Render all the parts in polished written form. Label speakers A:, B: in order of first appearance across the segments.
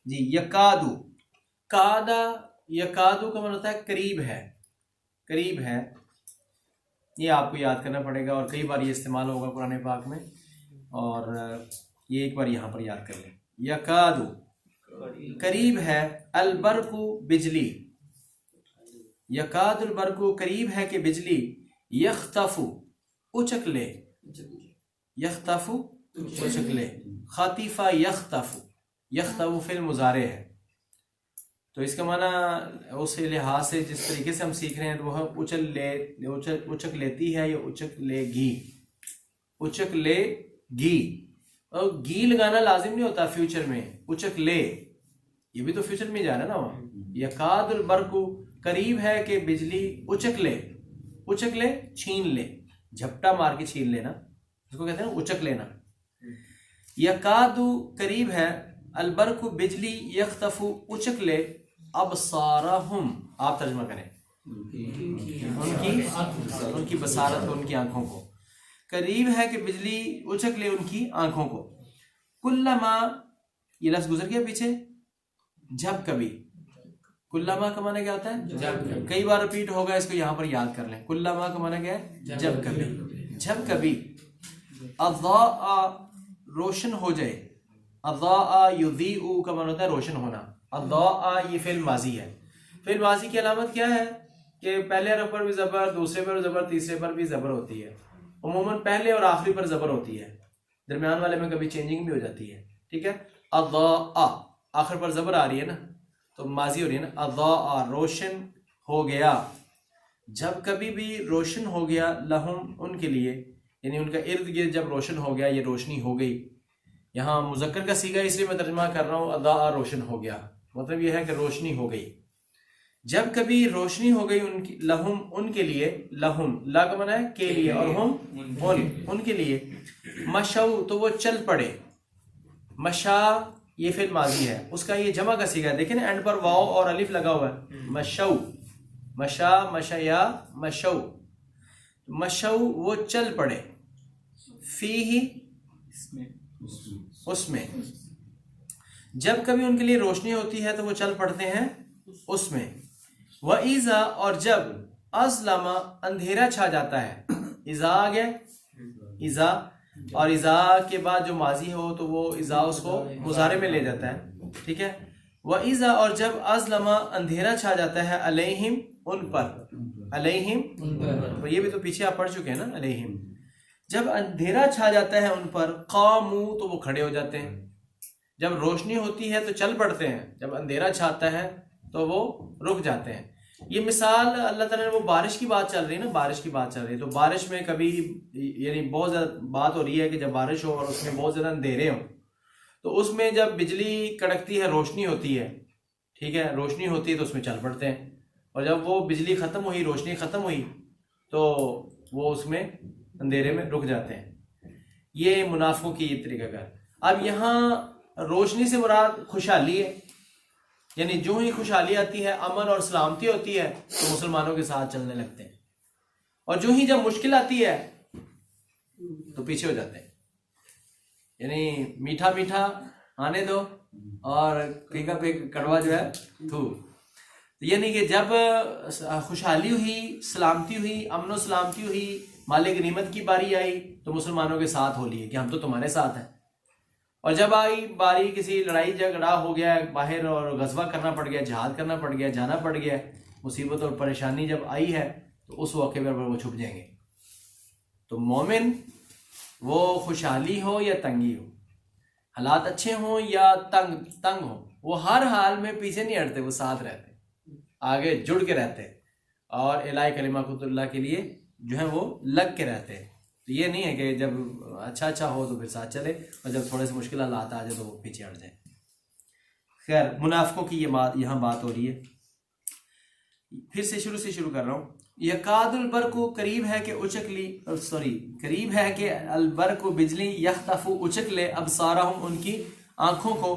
A: جی یکادو، کادا یکادو کا مطلب ہوتا ہے قریب ہے، قریب ہے، یہ آپ کو یاد کرنا پڑے گا اور کئی بار یہ استعمال ہوگا قرآن پاک میں، اور یہ ایک بار یہاں پر یاد کر لیں. یکادو قریب ہے، البرقو بجلی، یکاد البرقو قریب ہے کہ بجلی، یختفو اچک لے، یختفو اچک لے، خاطفہ یختفو، یختفو فعل مضارع ہے، تو اس کا معنی اس لحاظ سے جس طریقے سے ہم سیکھ رہے ہیں وہ اچک لیتی ہے یا اچک لے گی، اچک لے گی، اور گی لگانا لازم نہیں ہوتا فیوچر میں، اچک لے یہ بھی تو فیوچر میں جا رہا ہے نا. وہاں یکاد البرقو قریب ہے کہ بجلی اچک لے، اچک لے چھین لے، جھپٹا مار کے چھین لینا، اس کو کہتے ہیں نا اچک لینا. یکادو قریب ہے، البرقو بجلی، یختفو اچک لے، ابصارہم آپ ترجمہ کریں، ان کی بصارت کو، ان کی آنکھوں کو، قریب ہے کہ بجلی اچک لے ان کی آنکھوں کو. کلما یہ لفظ گزر گیا پیچھے، جب کبھی، کلما کا معنی کیا ہوتا ہے؟ کئی بار ریپیٹ ہوگا، اس کو یہاں پر یاد کر لیں. کلما کا معنی کیا ہے؟ جب کبھی، جب کبھی. اضاء روشن ہو جائے، اضاء یضیء کا معنی ہوتا ہے روشن ہونا. اضاء یہ فعل ماضی ہے، فعل ماضی کی علامت کیا ہے کہ پہلے حرف پر بھی زبر، دوسرے پر زبر، تیسرے پر بھی زبر ہوتی ہے، عموماً پہلے اور آخری پر زبر ہوتی ہے، درمیان والے میں کبھی چینجنگ بھی ہو جاتی ہے. ٹھیک ہے، اضاء آخر پر زبر آ رہی ہے نا تو ماضی ہو رہی ہے نا. اضاء روشن ہو گیا، جب کبھی بھی روشن ہو گیا، لہم ان کے لیے، یعنی ان کا ارد گرد جب روشن ہو گیا، یہ روشنی ہو گئی. یہاں مذکر کا صیغہ اس لیے میں ترجمہ کر رہا ہوں، اضاء روشن ہو گیا، مطلب یہ ہے کہ روشنی ہو گئی. جب کبھی روشنی ہو گئی ان کی، لہم ان کے لیے، لہم لا کا معنی ہے کے لیے، اور ہم ان کے لیے، مشو تو وہ چل پڑے. مشا یہ فعل ماضی ہے، اس کا یہ جمع کا صیغہ ہے، دیکھیں نا اینڈ پر واو اور الف لگا ہوا ہے. مشو، مشا، مشیا، مشو، مشو وہ چل پڑے، فی ہی اس میں. جب کبھی ان کے لیے روشنی ہوتی ہے تو وہ چل پڑتے ہیں اس میں. وَإِذَا اور جب، أَظْلَمَ اندھیرا چھا جاتا ہے، اذا آ گیا، اذا، اور اذا کے بعد جو ماضی ہو تو وہ اذا اس کو مضارع میں لے جاتا ہے. ٹھیک ہے، وَإِذَا اور جب، أَظْلَمَ اندھیرا چھا جاتا ہے، علیہم ان پر، علیہم یہ بھی تو پیچھے آپ پڑھ چکے ہیں نا، علیہم جب اندھیرا چھا جاتا ہے ان پر، قاموا تو وہ کھڑے ہو جاتے ہیں. جب روشنی ہوتی ہے تو چل پڑتے ہیں، جب اندھیرا چھاتا ہے تو وہ رک جاتے ہیں. یہ مثال اللہ تعالیٰ نے، وہ بارش کی بات چل رہی ہے نا، بارش کی بات چل رہی ہے، تو بارش میں کبھی یعنی بہت زیادہ بات ہو رہی ہے کہ جب بارش ہو اور اس میں بہت زیادہ اندھیرے ہوں تو اس میں جب بجلی کڑکتی ہے، روشنی ہوتی ہے، ٹھیک ہے، روشنی ہوتی ہے تو اس میں چل پڑتے ہیں، اور جب وہ بجلی ختم ہوئی، روشنی ختم ہوئی تو وہ اس میں اندھیرے میں رک جاتے ہیں. یہ منافقوں کی یہ طریقہ کار. اب یہاں روشنی سے مراد خوشحالی ہے، یعنی جو ہی خوشحالی آتی ہے، امن اور سلامتی ہوتی ہے تو مسلمانوں کے ساتھ چلنے لگتے ہیں، اور جو ہی جب مشکل آتی ہے تو پیچھے ہو جاتے ہیں. یعنی میٹھا میٹھا آنے دو اور پھیکا کڑوا جو ہے تھو. یعنی کہ جب خوشحالی ہوئی، سلامتی ہوئی، امن و سلامتی ہوئی، مال غنیمت کی باری آئی تو مسلمانوں کے ساتھ ہو لیے کہ ہم تو تمہارے ساتھ ہیں. اور جب آئی باری کسی لڑائی جھگڑا ہو گیا باہر اور غزوہ کرنا پڑ گیا، جہاد کرنا پڑ گیا، جانا پڑ گیا، مصیبت اور پریشانی جب آئی ہے تو اس موقع پر وہ چھپ جائیں گے. تو مومن وہ خوشحالی ہو یا تنگی ہو، حالات اچھے ہوں یا تنگ ہو، وہ ہر حال میں پیچھے نہیں ہٹتے، وہ ساتھ رہتے، آگے جڑ کے رہتے، اور الہ کلمہ اللہ کے لیے جو ہے وہ لگ کے رہتے ہیں. تو یہ نہیں ہے کہ جب اچھا ہو تو پھر ساتھ چلے، اور جب تھوڑے سے مشکل حالات آ جائے تو وہ پیچھے ہٹ جائے. خیر، منافقوں کی یہ بات یہاں بات ہو رہی ہے. پھر سے شروع کر رہا ہوں. یکاد البرق قریب ہے کہ قریب ہے کہ البرق بجلی، یختف اچک لے، ابصارہم ان کی آنکھوں کو.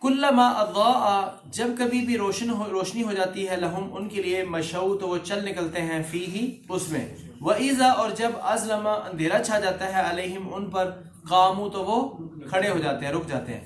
A: کلما اضاء جب کبھی بھی روشنی ہو جاتی ہے، لہم ان کے لیے، مشو تو وہ چل نکلتے ہیں، فیہی اس میں. وَإِذَا اور جب، أَظْلَمَ اندھیرا چھا جاتا ہے، علیہم ان پر، قاموا تو وہ کھڑے ہو جاتے ہیں، رک جاتے ہیں.